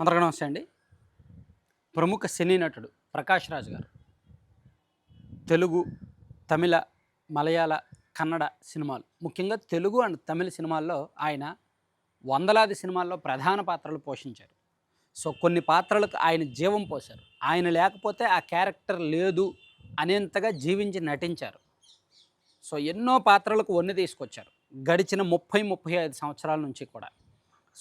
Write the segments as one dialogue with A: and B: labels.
A: అందరికీ నమస్తే అండి. ప్రముఖ సినీ నటుడు ప్రకాష్ రాజ్ గారు తెలుగు, తమిళ, మలయాళ, కన్నడ సినిమాలు ముఖ్యంగా తెలుగు అండ్ తమిళ సినిమాల్లో ఆయన వందలాది సినిమాల్లో ప్రధాన పాత్రలు పోషించారు. సో కొన్ని పాత్రలకు ఆయన జీవం పోశారు. ఆయన లేకపోతే ఆ క్యారెక్టర్ లేదు అనేంతగా జీవించి నటించారు. సో ఎన్నో పాత్రలకు వన్నె తీసుకొచ్చారు గడిచిన 35 సంవత్సరాల నుంచి కూడా.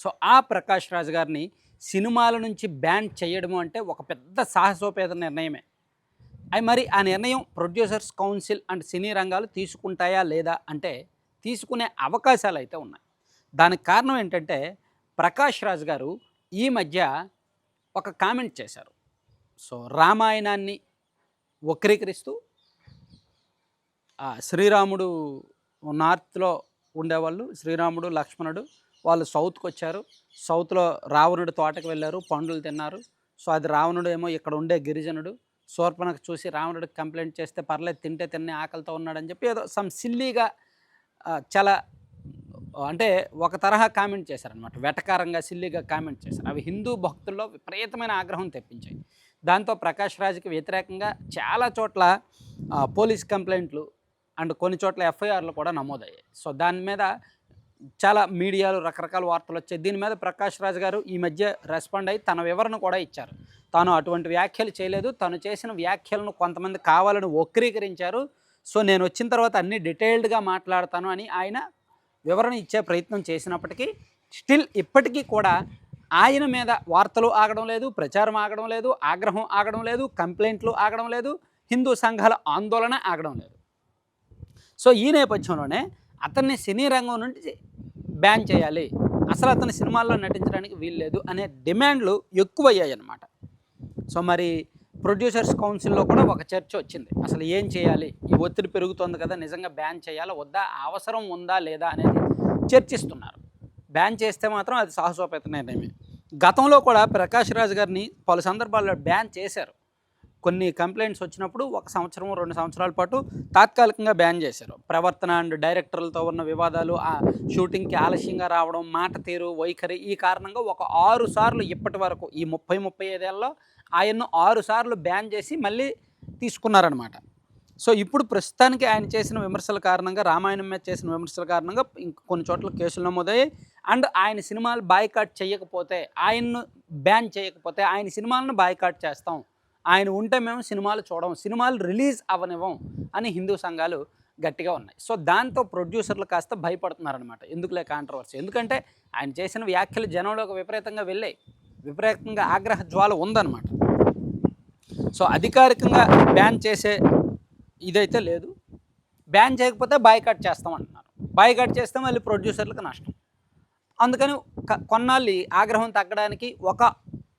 A: సో ఆ ప్రకాష్ రాజ్ గారిని సినిమాల నుంచి బ్యాన్ చేయడము అంటే ఒక పెద్ద సాహసోపేత నిర్ణయమే. మరి ఆ నిర్ణయం ప్రొడ్యూసర్స్ కౌన్సిల్ అండ్ సినీ రంగాలు తీసుకుంటాయా లేదా అంటే తీసుకునే అవకాశాలు అయితే ఉన్నాయి. దానికి కారణం ఏంటంటే ప్రకాష్ రాజ్ గారు ఈ మధ్య ఒక కామెంట్ చేశారు. సో రామాయణాన్ని వక్రీకరిస్తూ శ్రీరాముడు నార్త్లో ఉండేవాళ్ళు, శ్రీరాముడు లక్ష్మణుడు వాళ్ళు సౌత్కి వచ్చారు. సౌత్లో రావణుడు తోటకు వెళ్ళారు, పండ్లు తిన్నారు. సో అది రావణుడు ఏమో ఇక్కడ ఉండే గిరిజనుడు శూర్పణఖ చూసి రావణుడికి కంప్లైంట్ చేస్తే పర్లేదు తింటే తిన్నే ఆకలితో ఉన్నాడని చెప్పి ఏదో సమ్ సిల్లీగా చాలా అంటే ఒక తరహా కామెంట్ చేశారనమాట. వెటకారంగా సిల్లీగా కామెంట్ చేశారు. అవి హిందూ భక్తుల్లో విపరీతమైన ఆగ్రహం తెప్పించాయి. దాంతో ప్రకాష్ రాజ్కి వ్యతిరేకంగా చాలా చోట్ల పోలీస్ కంప్లైంట్లు అండ్ కొన్ని చోట్ల ఎఫ్ఐఆర్లు కూడా నమోదయ్యాయి. సో దాని మీద చాలా మీడియాలో రకరకాల వార్తలు వచ్చాయి. దీని మీద ప్రకాష్ రాజ్ గారు ఈ మధ్య రెస్పాండ్ అయ్యి తన వివరణ కూడా ఇచ్చారు. తాను అటువంటి వ్యాఖ్యలు చేయలేదు, తను చేసిన వ్యాఖ్యలను కొంతమంది కావాలని వక్రీకరించారు. సో నేను వచ్చిన తర్వాత అన్ని డీటెయిల్డ్గా మాట్లాడతాను అని ఆయన వివరణ ఇచ్చే ప్రయత్నం చేసినప్పటికీ స్టిల్ ఇప్పటికీ కూడా ఆయన మీద వార్తలు ఆగడం లేదు, ప్రచారం ఆగడం లేదు, ఆగ్రహం ఆగడం లేదు, కంప్లైంట్లు ఆగడం లేదు, హిందూ సంఘాల ఆందోళన ఆగడం లేదు. సో ఈ నేపథ్యంలోనే అతన్ని సినీ రంగం నుండి బ్యాన్ చేయాలి, అసలు అతని సినిమాల్లో నటించడానికి వీల్లేదు అనే డిమాండ్లు ఎక్కువయ్యాయి అన్నమాట. సో మరి ప్రొడ్యూసర్స్ కౌన్సిల్లో కూడా ఒక చర్చ వచ్చింది. అసలు ఏం చేయాలి, ఈ ఒత్తిడి పెరుగుతోంది కదా, నిజంగా బ్యాన్ చేయాలా వద్దా, అవసరం ఉందా లేదా అనేది చర్చిస్తున్నారు. బ్యాన్ చేస్తే మాత్రం అది సాహసోపేత నిర్ణయమే. గతంలో కూడా ప్రకాష్ రాజ్ గారిని పలు సందర్భాల్లో బ్యాన్ చేశారు. కొన్ని కంప్లైంట్స్ వచ్చినప్పుడు 1 సంవత్సరం 2 సంవత్సరాల పాటు తాత్కాలికంగా బ్యాన్ చేశారు. ప్రవర్తన అండ్ డైరెక్టర్లతో ఉన్న వివాదాలు, ఆ షూటింగ్కి ఆలస్యంగా రావడం, మాట తీరు, వైఖరి ఈ కారణంగా ఒక 6 సార్లు ఇప్పటి వరకు ఈ 35 ఏళ్ళలో ఆయన్ను 6 సార్లు బ్యాన్ చేసి మళ్ళీ తీసుకున్నారనమాట. సో ఇప్పుడు ప్రస్తుతానికి ఆయన చేసిన విమర్శల కారణంగా, రామాయణం మీద చేసిన విమర్శల కారణంగా కొన్ని చోట్ల కేసులు నమోదయ్యాయి. అండ్ ఆయన సినిమాలు బాయ్కాట్ చేయకపోతే, ఆయన్ను బ్యాన్ చేయకపోతే ఆయన సినిమాలను బాయ్కాట్ చేస్తాం, ఆయన ఉంటే మేము సినిమాలు చూడం, సినిమాలు రిలీజ్ అవ్వనివ్వం అని హిందూ సంఘాలు గట్టిగా ఉన్నాయి. సో దాంతో ప్రొడ్యూసర్లు కాస్త భయపడుతున్నారనమాట. ఎందుకులే కాంట్రవర్సీ, ఎందుకంటే ఆయన చేసిన వ్యాఖ్యలు జనంలోకి విపరీతంగా వెళ్ళాయి, విపరీతంగా ఆగ్రహ జ్వాల ఉందన్నమాట. సో అధికారికంగా బ్యాన్ చేసే ఇదైతే లేదు, బ్యాన్ చేయకపోతే బాయ్కాట్ చేస్తామంటున్నారు. బాయ్కాట్ చేస్తే మళ్ళీ ప్రొడ్యూసర్లకు నష్టం. అందుకని కొన్నాళ్ళు ఆగ్రహం తగ్గడానికి ఒక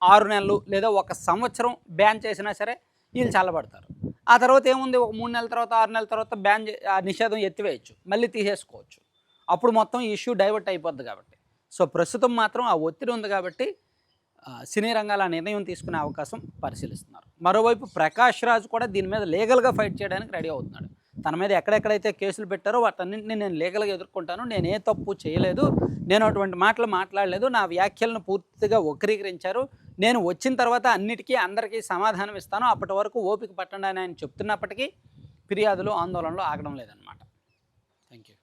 A: 6 నెలలు లేదా 1 సంవత్సరం బ్యాన్ చేసినా సరే వీళ్ళు చల్లబడతారు. ఆ తర్వాత ఏముంది, ఒక 3 నెలల తర్వాత 6 నెలల తర్వాత ఆ నిషేధం ఎత్తివేయచ్చు, మళ్ళీ తీసేసుకోవచ్చు. అప్పుడు మొత్తం ఈ ఇష్యూ డైవర్ట్ అయిపోద్ది కాబట్టి. సో ప్రస్తుతం మాత్రం ఆ ఒత్తిడి ఉంది కాబట్టి సినీ రంగాల నిర్ణయం తీసుకునే అవకాశం పరిశీలిస్తున్నారు. మరోవైపు ప్రకాష్ రాజ్ కూడా దీని మీద లీగల్గా ఫైట్ చేయడానికి రెడీ అవుతున్నాడు. తన మీద ఎక్కడెక్కడైతే కేసులు పెట్టారో వాటన్నింటినీ నేను లీగల్గా ఎదుర్కొంటాను, నేను ఏ తప్పు చేయలేదు, నేను అటువంటి మాటలు మాట్లాడలేదు, నా వ్యాఖ్యలను పూర్తిగా వక్రీకరించారు, నేను వచ్చిన తర్వాత అన్నిటికీ అందరికీ సమాధానం ఇస్తాను, అప్పటి వరకు ఓపిక పట్టండి అని ఆయన చెప్తున్నప్పటికీ ఫిర్యాదులు ఆందోళనలు ఆగడం లేదన్నమాట. Thank you.